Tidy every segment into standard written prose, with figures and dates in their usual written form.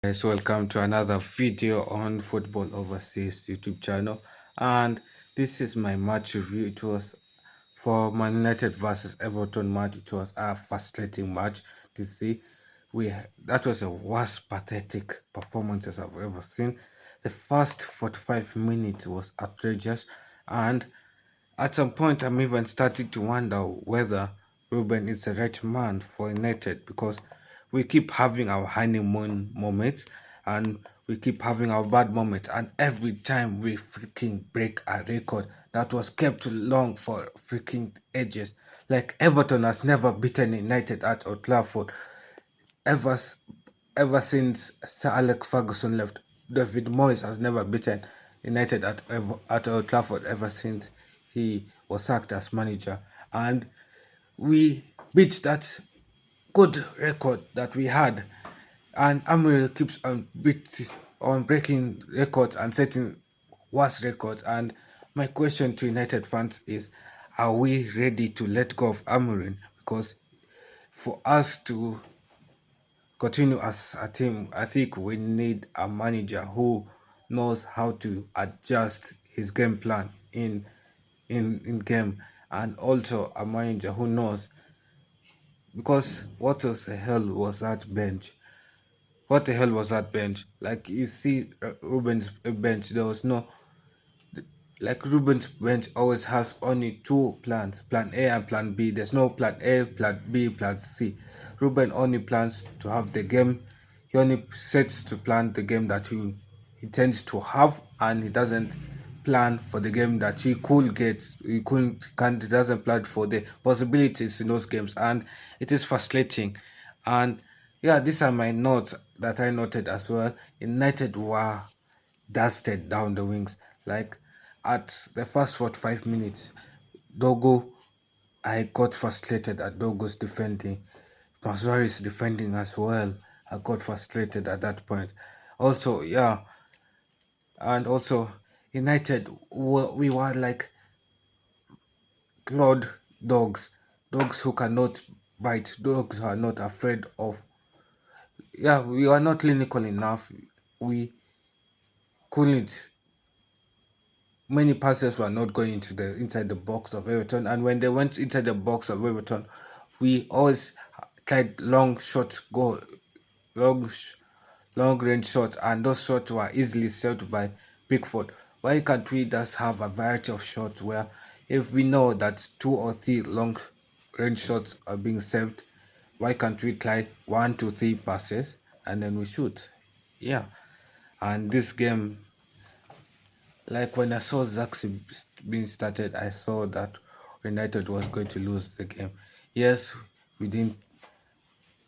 Guys, welcome to another video on Football Overseas YouTube channel, and this is my match review. It was for Man United versus Everton match. It was a frustrating match to see. That was the worst pathetic performances I've ever seen. The first 45 minutes was outrageous, and at some point I'm even starting to wonder whether Ruben is the right man for United, because we keep having our honeymoon moments and we keep having our bad moments, and every time we freaking break a record that was kept long for freaking ages. Like Everton has never beaten United at Old Trafford ever ever since Sir Alex Ferguson left. David Moyes has never beaten United at Old Trafford ever since he was sacked as manager, and we beat that good record that we had. And Amorim keeps on breaking records and setting worse records. And my question to United fans is, are we ready to let go of Amorim? Because for us to continue as a team, I think we need a manager who knows how to adjust his game plan in game, and also a manager who knows, because what the hell was that bench? What the hell was that bench? Like, you see, Ruben's bench, there was no, like, Ruben's bench always has only two plans, plan A and plan B. There's no plan A, plan B, plan C. Ruben only plans to have the game. He only sets to plan the game that he intends to have, and he doesn't plan for the game that he could get. He doesn't plan for the possibilities in those games, and it is frustrating. And yeah, these are my notes that I noted as well. United were dusted down the wings. Like, at the first 45 minutes, Dogo, I got frustrated at Dogo's defending. Mazuri's defending as well. I got frustrated at that point. Also, yeah, and also United, we were like clawed dogs, dogs who cannot bite, dogs who are not afraid of. Yeah, we are not clinical enough. We couldn't Many passes were not going into the inside the box of Everton, and when they went inside the box of Everton, we always tried long, long range shots, and those shots were easily saved by Pickford. Why can't we just have a variety of shots where, if we know that two or three long range shots are being saved, why can't we try 1 to 3 passes and then we shoot? Yeah, and this game, like, when I saw Zirkzee being started, I saw that United was going to lose the game. Yes, we didn't,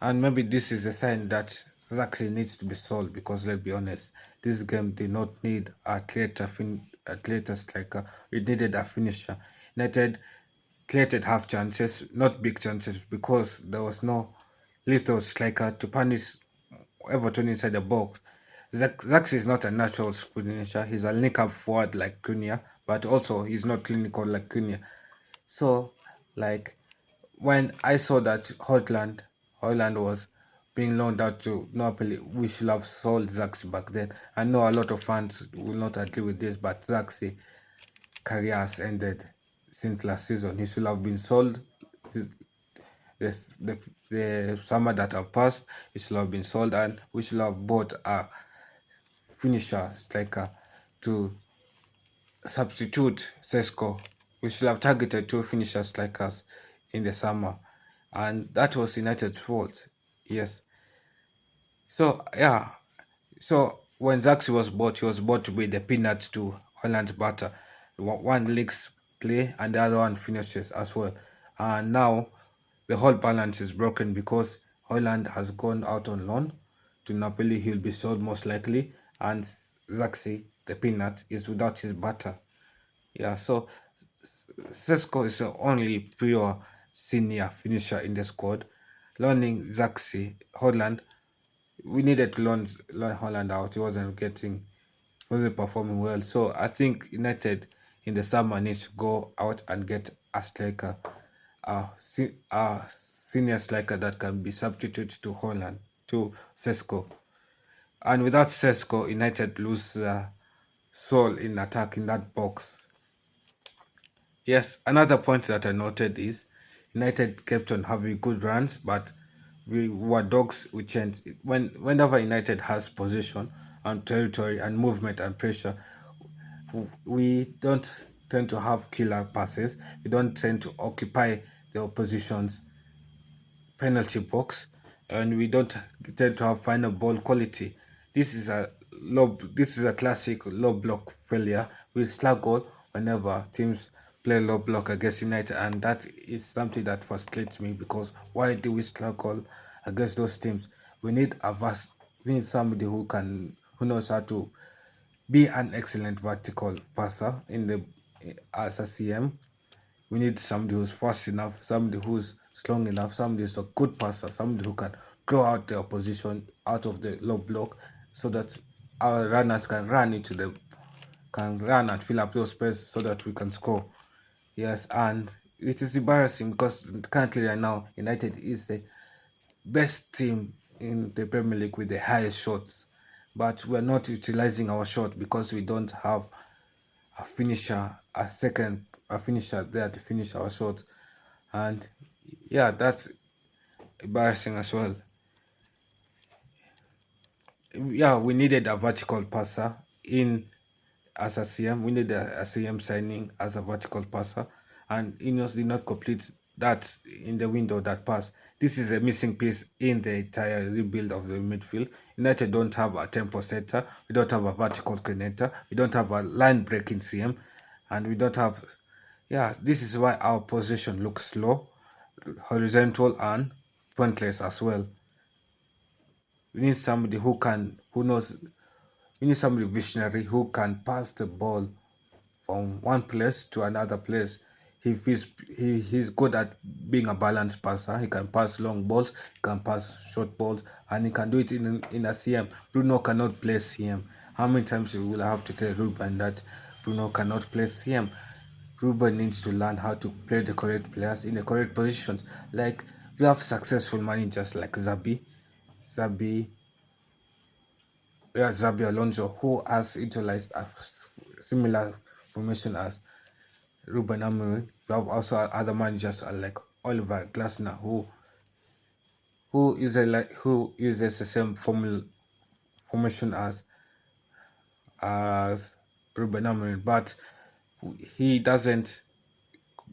and maybe this is a sign that Zirkzee needs to be sold, because let's be honest, this game did not need a creator striker. It needed a finisher. United created half chances, not big chances, because there was no lethal striker to punish Everton inside the box. Zirkzee is not a natural finisher. He's a link-up forward like Cunha, but also he's not clinical like Cunha. So, like, when I saw that Holland was being loaned out to Napoli, we should have sold Zirkzee back then. I know a lot of fans will not agree with this, but Zirkzee career has ended since last season. He should have been sold. This, the summer that have passed, he should have been sold, and we should have bought a finisher striker to substitute Sesko. We should have targeted two finisher strikers in the summer, and that was United's fault. Yes. So yeah. So when Zirkzee was bought, he was bought with the peanut to Holland's butter. One leaks play and the other one finishes as well. And now the whole balance is broken, because Holland has gone out on loan to Napoli. He'll be sold most likely, and Zirkzee, the peanut, is without his butter. Yeah, so Sesko is the only pure senior finisher in the squad. Learning Zirkzee, Holland, we needed to learn Holland out. He wasn't performing well. So I think United in the summer needs to go out and get a striker, a senior striker that can be substituted to Holland, to Sesko. And without Sesko, United lose soul in attacking that box. Yes, another point that I noted is United kept on having good runs, but we were dogs who changed. Whenever United has possession and territory and movement and pressure, we don't tend to have killer passes. We don't tend to occupy the opposition's penalty box, and we don't tend to have final ball quality. This is a This is a classic low block failure. We struggle whenever teams play low block against United, and that is something that frustrates me because why do we struggle against those teams? We need we need somebody who knows how to be an excellent vertical passer in the as a CM. We need somebody who's fast enough, somebody who's strong enough, somebody who's a good passer, somebody who can draw out the opposition out of the low block so that our runners can run and fill up those space so that we can score. Yes, and it is embarrassing because currently right now United is the best team in the Premier League with the highest shots, but we're not utilizing our shot because we don't have a finisher there to finish our shots. And yeah, that's embarrassing as well. Yeah, we needed a vertical passer in as a CM. We needed a CM signing as a vertical passer, and INEOS did not complete that in the window that pass. This is a missing piece in the entire rebuild of the midfield. United don't have a tempo setter, we don't have a vertical coordinator, we don't have a line breaking CM, and we don't have. Yeah, this is why our position looks slow, horizontal, and pointless as well. We need somebody who knows. We need somebody visionary who can pass the ball from one place to another place. He's good at being a balanced passer. He can pass long balls, he can pass short balls, and he can do it in a CM. Bruno cannot play CM. How many times you will have to tell Ruben that Bruno cannot play CM? Ruben needs to learn how to play the correct players in the correct positions. Like we have successful managers like Zabi, Zabi Alonso, who has utilized a similar formation as Rúben Amorim. We have also other managers like Oliver Glasner, who uses the same formation as Rúben Amorim, but he doesn't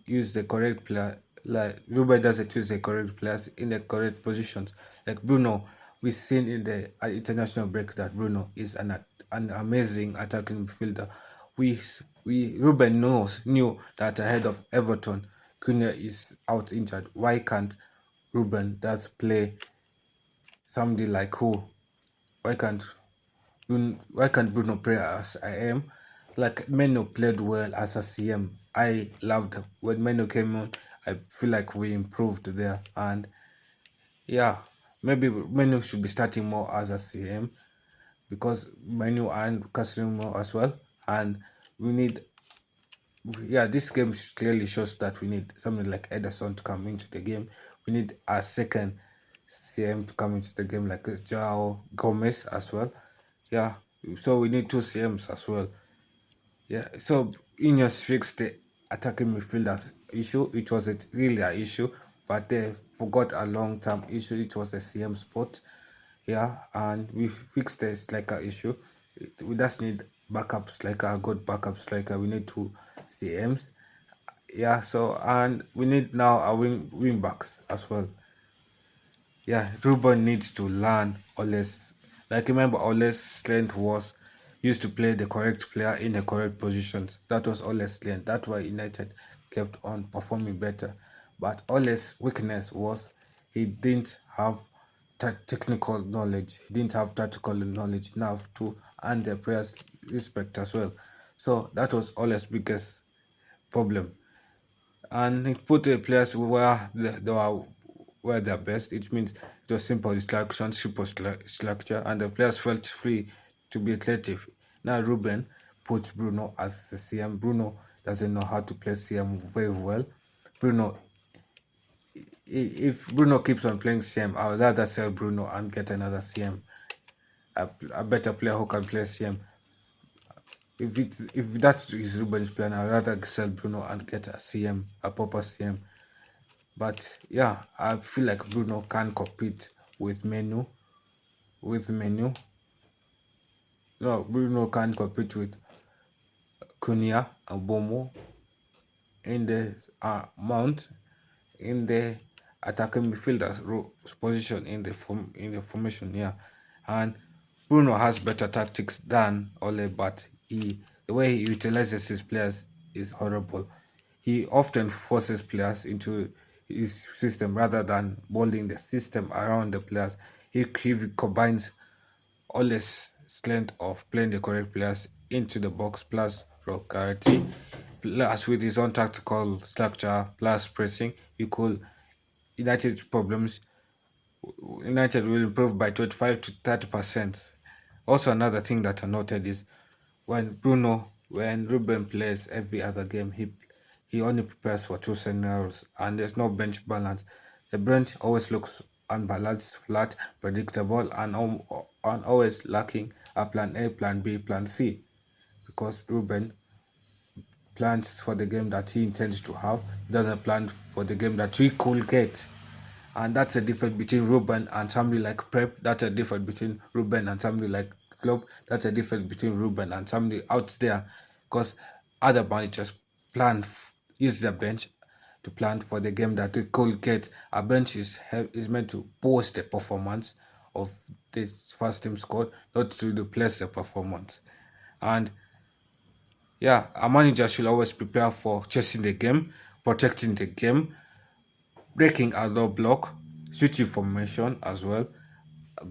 use the correct player. Like Ruben doesn't use the correct players in the correct positions. Like Bruno, we've seen in the international break that Bruno is an amazing attacking midfielder. We Ruben knew that ahead of Everton, Cunha is out injured. Why can't Ruben just play somebody like who? Why can't why can't Bruno play as I am? Like Meno played well as a CM. I loved when Meno came on. I feel like we improved there, and yeah, maybe Meno should be starting more as a CM because Menu and Casemiro as well, and we need. Yeah, this game clearly shows that we need something like Ederson to come into the game. We need a second CM to come into the game, like Joao Gomez as well. Yeah, so we need two CMs as well. Yeah, so Ineos fixed the attacking midfielders issue. It wasn't really an issue, but they forgot a long-term issue. It was the CM spot. Yeah, and we fixed the striker issue. We just need backup striker, a good backup striker. We need two CMs. Yeah, so and we need now a wing backs as well. Yeah, Ruben needs to learn Ole's. Like remember, Ole's strength was used to play the correct player in the correct positions. That was Ole's strength. That's why United kept on performing better. But Ole's weakness was he didn't have technical knowledge. He didn't have tactical knowledge enough to earn the players' respect as well. So that was Ole's biggest problem, and it put the players where they're best. It means it was simple instruction, simple structure, and the players felt free to be creative. Now Ruben puts Bruno as the CM. Bruno doesn't know how to play CM very well. Bruno, if Bruno keeps on playing CM, I would rather sell Bruno and get another CM. a better player who can play CM. If that is Ruben's plan, I'd rather sell Bruno and get a CM, a proper CM. But yeah, I feel like Bruno can compete with Menu. No, Bruno can compete with Cunha and Bomo in the mount in the attacking midfielder position in the formation. Yeah, and Bruno has better tactics than Ole, but the way he utilizes his players is horrible. He often forces players into his system rather than molding the system around the players. He combines Ole's strength of playing the correct players into the box plus raw clarity, plus with his own tactical structure plus pressing, he could United's problems United will improve by 25 to 30%. Also, another thing that I noted is when Ruben plays every other game, he only prepares for two scenarios and there's no bench balance. The bench always looks unbalanced, flat, predictable, and always lacking a plan A, plan B, plan C because Ruben plans for the game that he intends to have. He doesn't plan for the game that he could get. And that's a difference between Ruben and somebody like Prep. That's a difference between Ruben and somebody like Klopp. That's a difference between Ruben and somebody out there. Because other managers use their bench to plan for the game that they could get. A bench is meant to boost the performance of this first team squad, not to replace the performance. And yeah, a manager should always prepare for chasing the game, protecting the game, breaking a low block, switching formation as well,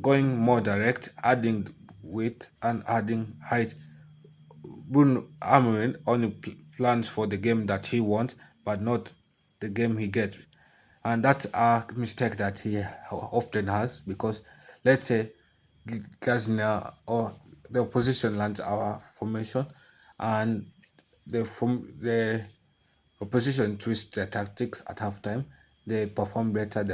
going more direct, adding weight and adding height. Bruno Amorim only plans for the game that he wants, but not the game he gets. And that's a mistake that he often has because let's say Glasner or the opposition lands our formation and the opposition twist their tactics at halftime. They perform better.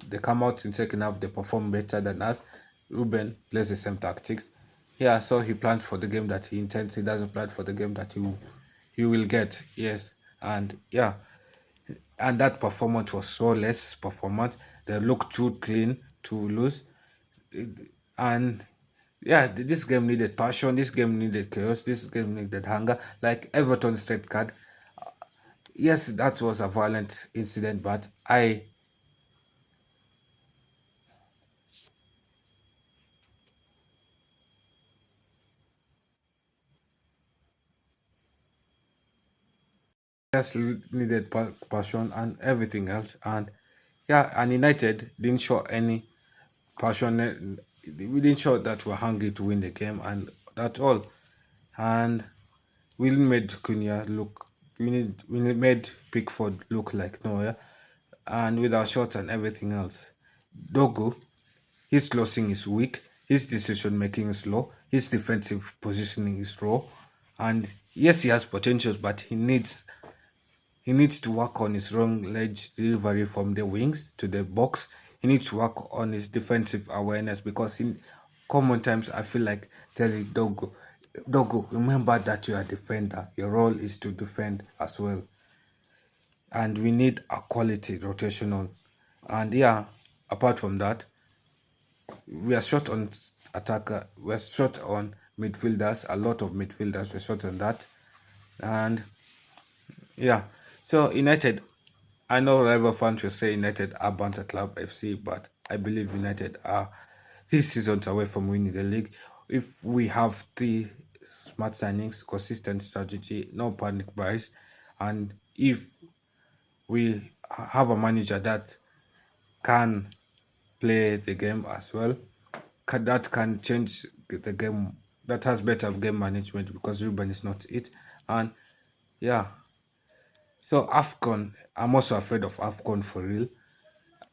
They come out in second half. They perform better than us. Ruben plays the same tactics. Yeah, so he plans for the game that he intends. He doesn't plan for the game that he will get. Yes, and yeah, and that performance was so less performance. They looked too clean to lose, and yeah, this game needed passion. This game needed chaos. This game needed hunger. Like Everton's red card. Yes, that was a violent incident, but I just needed passion and everything else. And yeah, and United didn't show any passion. We didn't show that we're hungry to win the game, and that's all. And we made Cunha look. We made Pickford look like Neuer, and with our shots and everything else. Dogo, his closing is weak. His decision making is low. His defensive positioning is raw. And yes, he has potentials, but he needs to work on his wrong ledge delivery from the wings to the box. He needs to work on his defensive awareness because in common times I feel like telling Dogo, remember that you are a defender. Your role is to defend as well. And we need a quality rotational. And yeah, apart from that, we are short on attacker. We're short on midfielders. A lot of midfielders. We're short on that. And yeah, so United. I know rival fans will say United are Banter Club FC, but I believe United are 3 seasons away from winning the league. If we have the smart signings, consistent strategy, no panic buys, and if we have a manager that can play the game as well, that can change the game, that has better game management because Ruben is not it. And yeah, so AFCON, I'm also afraid of AFCON for real.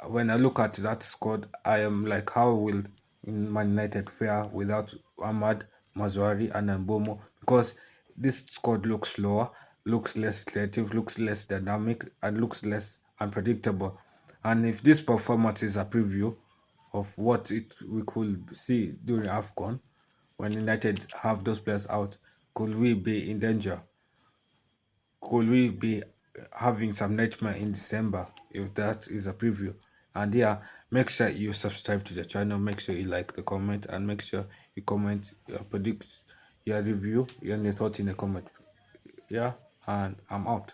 When I look at that squad, I am like, how will Man United fare without Ahmad, Mazwari, and Mbomo? Because this squad looks slower, looks less creative, looks less dynamic, and looks less unpredictable. And if this performance is a preview of what we could see during AFCON, when United have those players out, could we be in danger? Could we be having some nightmare in December? If that is a preview. And yeah, make sure you subscribe to the channel, make sure you like the comment, and make sure you comment your predict your review, your thoughts in the comment. Yeah, and I'm out.